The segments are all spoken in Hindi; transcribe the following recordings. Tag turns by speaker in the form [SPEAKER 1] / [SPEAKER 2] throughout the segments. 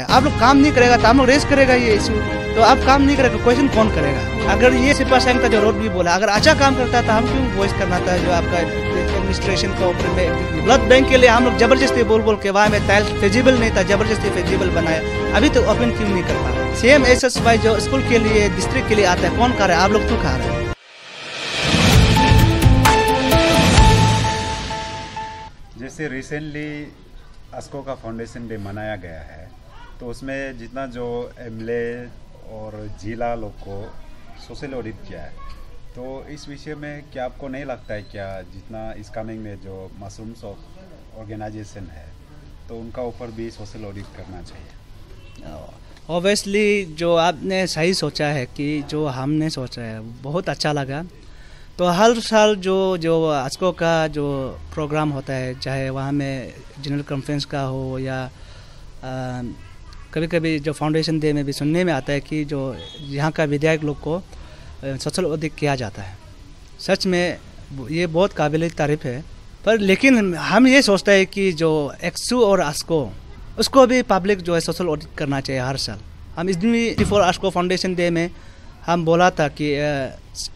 [SPEAKER 1] आप लोग काम नहीं करेगा तो हम लोग रेस करेगा ये इशू। तो आप काम नहीं करेगा क्वेश्चन कौन करेगा? अगर ये सिपा सैंग का जो रोड भी बोला, अगर अच्छा काम करता था हम क्यों वॉइस करना था जो आपका एडमिनिस्ट्रेशन का ऊपर में। ब्लड बैंक के लिए हम लोग जबरदस्ती बोल के वहाँ में टाइल फिजिबल नहीं था, जबरदस्ती फिजिबल बनाया, अभी तक ओपन क्यों नहीं कर पा रहा? CMSSY जो स्कूल के लिए डिस्ट्रिक्ट के लिए आता है, कौन खा रहा है? आप लोग क्यों खा रहे हैं?
[SPEAKER 2] जैसे रिसेंटली ASCO का फाउंडेशन डे मनाया गया है, तो उसमें जितना जो MLA और जिला लोग को सोशल ऑडिट किया है, तो इस विषय में क्या आपको नहीं लगता है क्या जितना इस कमिंग में जो मशरूम्स ऑफ ऑर्गेनाइजेशन है तो उनका ऊपर भी सोशल ऑडिट करना चाहिए?
[SPEAKER 1] ऑब्वियसली जो आपने सही सोचा है कि जो हमने सोचा है बहुत अच्छा लगा। तो हर साल जो ASCO का जो प्रोग्राम होता है, चाहे वहाँ में जनरल कॉन्फ्रेंस का हो या कभी कभी जो फाउंडेशन डे में भी सुनने में आता है कि जो यहाँ का विधायक लोग को सोशल ऑडिट किया जाता है। सच में ये बहुत काबिल तारीफ़ है, पर लेकिन हम ये सोचते हैं कि जो एक्सू और ASCO उसको भी पब्लिक जो है सोशल ऑडिट करना चाहिए हर साल। हम इस दिन भी फॉर ASCO फाउंडेशन डे में हम बोला था कि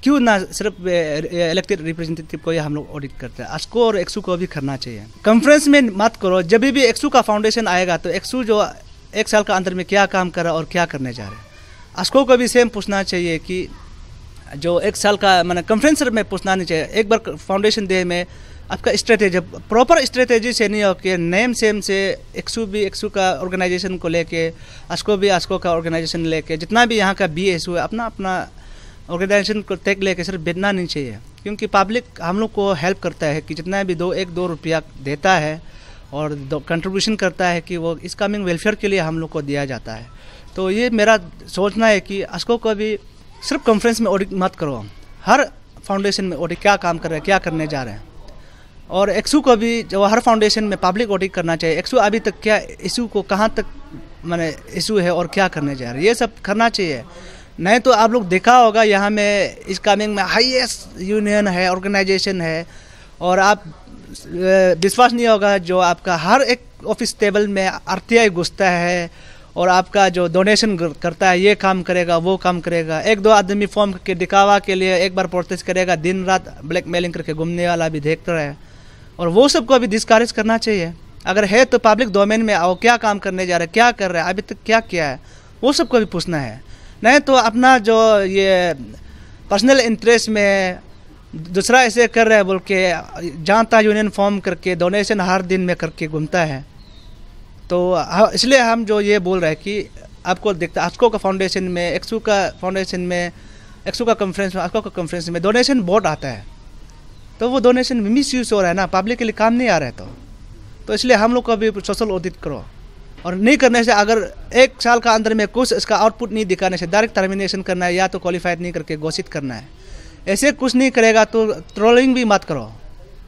[SPEAKER 1] क्यों ना सिर्फ इलेक्टेड रिप्रेजेंटेटिव को ही हम लोग ऑडिट करते हैं, ASCO और एक्सू को भी करना चाहिए। कॉन्फ्रेंस में मत करो, जब भी एक्सू का फाउंडेशन आएगा तो एक्सू जो एक साल का अंदर में क्या काम कर रहा और क्या करने जा रहे हैं, ASCO को भी सेम पूछना चाहिए कि जो एक साल का मैंने कॉन्फ्रेंस में पूछना नहीं चाहिए। एक बार फाउंडेशन डे में आपका स्ट्रेटेजी प्रॉपर स्ट्रेटेजी से नहीं हो कि नेम सेम से एक्सू भी एक्सू का ऑर्गेनाइजेशन को लेके, ASCO भी ASCO का ऑर्गेनाइजेशन लेके, जितना भी यहाँ का BSU है अपना अपना ऑर्गेनाइजेशन को टैग लेके सिर्फ बेचना नहीं चाहिए। क्योंकि पब्लिक हम लोग को हेल्प करता है कि जितना भी 1-2 रुपया देता है और कंट्रीब्यूशन करता है कि वो इस कमिंग वेलफेयर के लिए हम लोग को दिया जाता है। तो ये मेरा सोचना है कि ASCO को भी सिर्फ कॉन्फ्रेंस में ऑडिट मत करो, हर फाउंडेशन में ऑडिट क्या काम कर रहे हैं, क्या करने जा रहे हैं। और एक्सू को भी जो हर फाउंडेशन में पब्लिक ऑडिट करना चाहिए, एक्सू अभी तक क्या इशू को कहाँ तक माने इशू है और क्या करने जा रहे हैं, ये सब करना चाहिए। नहीं तो आप लोग देखा होगा यहाँ में इस कमिंग में हाईएस्ट यूनियन है, ऑर्गेनाइजेशन है, और आप विश्वास नहीं होगा जो आपका हर एक ऑफिस टेबल में RTI घुसता है और आपका जो डोनेशन करता है, ये काम करेगा वो काम करेगा। 1-2 आदमी फॉर्म के दिखावा के लिए एक बार प्रोटेस्ट करेगा, दिन रात ब्लैकमेलिंग करके घूमने वाला भी देखता है, और वो सबको भी डिस्करेज करना चाहिए। अगर है तो पब्लिक डोमेन में आओ, क्या काम करने जा रहे हैं, क्या कर रहे हैं, अभी तक क्या किया है, वो सबको भी पूछना है। नहीं तो अपना जो ये पर्सनल इंटरेस्ट में दूसरा ऐसे कर रहे हैं बोल के जानता यूनियन फॉर्म करके डोनेशन हर दिन में करके घूमता है। तो इसलिए हम जो ये बोल रहे हैं कि आपको देखते ASCO का फाउंडेशन में, एक्सू का फाउंडेशन में, एक्सू का कॉन्फ्रेंस में, ASCO का कॉन्फ्रेंस में डोनेशन बहुत आता है, तो वो डोनेशन मिस यूज़ हो रहा है ना, पब्लिक के लिए काम नहीं आ रहा है। तो इसलिए हम लोग को भी सोशल ऑडिट करो, और नहीं करने से अगर एक साल का अंदर में कुछ इसका आउटपुट नहीं दिखाने से डायरेक्ट टर्मिनेशन करना है या तो क्वालिफाइड नहीं करके घोषित करना है। ऐसे कुछ नहीं करेगा तो ट्रोलिंग भी मत करो,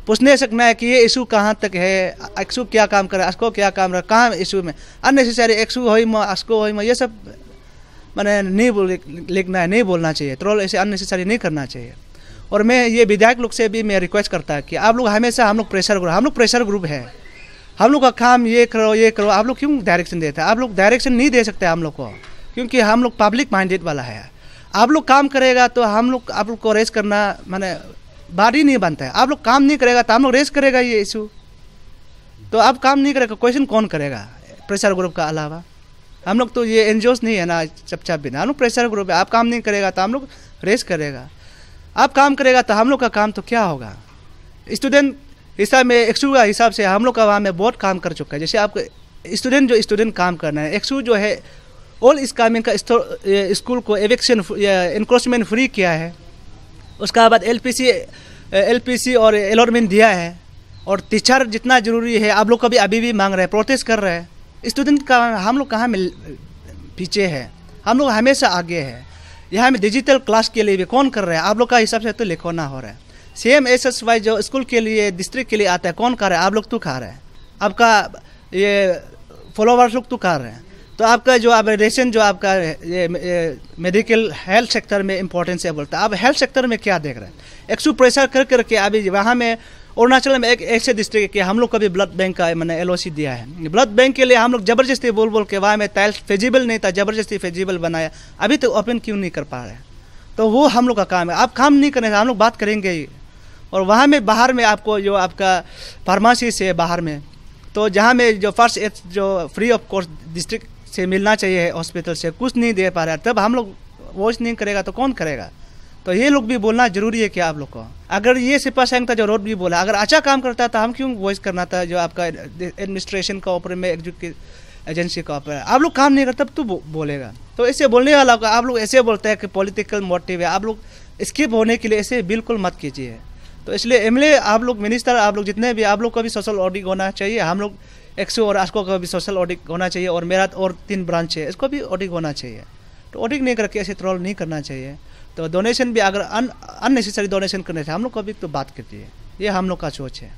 [SPEAKER 1] पूछने सकना है कि ये इशू कहाँ तक है, एक्सू क्या काम कर रहा है, ASCO क्या काम रहा है, कहाँ इशू में अननेसेसरी एक्सू हो ASCO हो, ये सब मैंने नहीं लिखना है, नहीं बोलना चाहिए। ट्रोल ऐसे अननेसेसरी नहीं करना चाहिए। और मैं ये विधायक लोग से भी मैं रिक्वेस्ट करता है कि आप लोग हमेशा हम लोग प्रेशर ग्रुप है, हम लोग का काम ये करो, आप लोग क्यों डायरेक्शन देते हैं? आप लोग डायरेक्शन नहीं दे सकते हम लोग को, क्योंकि हम लोग पब्लिक माइंडेड वाला है। आप लोग काम करेगा तो आप लोग को रेस करना माने बात ही नहीं बनता है। आप लोग काम नहीं करेगा तो हम लोग रेस करेगा ये इशू। तो आप काम नहीं करेगा, क्वेश्चन कौन करेगा प्रेशर ग्रुप का अलावा? हम लोग तो ये NGOs नहीं है ना चपचाप बिना, हम लोग प्रेशर ग्रुप है। आप काम नहीं करेगा तो हम लोग रेस करेगा, आप काम करेगा तो हम लोग का काम तो क्या होगा? स्टूडेंट हिसाब में एक्सू का हिसाब से हम लोग का वहाँ में बहुत काम कर चुका है। जैसे आपको स्टूडेंट काम करना है, एक्सू जो है ऑल इस कामिंग का स्कूल को एविक्शन इनक्रोचमेंट फ्री किया है, उसका बाद LPC और अलॉटमेंट दिया है, और टीचर जितना ज़रूरी है आप लोग को भी अभी भी मांग रहे हैं, प्रोटेस्ट कर रहे हैं। स्टूडेंट का हम लोग कहाँ में पीछे है, हम लोग हमेशा आगे है। यहाँ में डिजिटल क्लास के लिए भी कौन कर रहा है? आप लोग का हिसाब से तो लिखवाना हो रहा है। CMSSY जो स्कूल के लिए डिस्ट्रिक्ट के लिए आता है, कौन कर रहा है? आप लोग तो खा रहे हैं, आपका ये फॉलोवर्स लोग तो खा रहे हैं। तो आपका जो अपडेशन जो आपका मेडिकल हेल्थ सेक्टर में इंपॉर्टेंस है बोलता है, आप हेल्थ सेक्टर में क्या देख रहे हैं? एक्सू प्रेशर कर करके अभी वहाँ में अरुणाचल में एक ऐसे डिस्ट्रिक्ट है कि हम लोग कभी ब्लड बैंक का मैंने LOC दिया है। ब्लड बैंक के लिए हम लोग ज़बरदस्ती बोल बोल के वहाँ में टाइल्स फिजिबल नहीं था, ज़बरदस्ती फिजिबल बनाया, अभी तक ओपन क्यों नहीं कर पा रहे। तो वो हम लोग का काम है। आप काम नहीं करें, हम लोग बात करेंगे ही। और वहाँ में बाहर में आपको जो आपका फार्मेसी से बाहर में, तो जहाँ में जो फर्स्ट एड जो फ्री ऑफ कॉस्ट डिस्ट्रिक्ट से मिलना चाहिए हॉस्पिटल से, कुछ नहीं दे पा रहा है, तब हम लोग वॉइस नहीं करेगा तो कौन करेगा। तो ये लोग भी बोलना जरूरी है क्या आप लोग को। अगर ये सिपा सैंग था जो रोड भी बोला, अगर अच्छा काम करता था हम क्यों वॉइस करना था, जो आपका एडमिनिस्ट्रेशन का ऊपर में एग्जीक्यूटिव एजेंसी का ऊपर, आप लोग काम नहीं करते तब तो बोलेगा। तो ऐसे बोलने वाला आप लोग ऐसे बोलते हैं कि पॉलिटिकल मोटिव है, आप लोग स्किप होने के लिए ऐसे बिल्कुल मत कीजिए। तो इसलिए MLA आप लोग, मिनिस्टर आप लोग जितने भी, आप लोग का भी सोशल ऑडिट होना चाहिए, हम लोग एक्सो और आस्को का भी सोशल ऑडिट होना चाहिए, और मेरा और 3 ब्रांच है इसको भी ऑडिट होना चाहिए। तो ऑडिट नहीं करके ऐसे ट्रोल नहीं करना चाहिए। तो डोनेशन भी अगर अननेसेसरी डोनेशन करने से हम लोग को भी तो बात कीजिए, ये हम लोग का सोच है।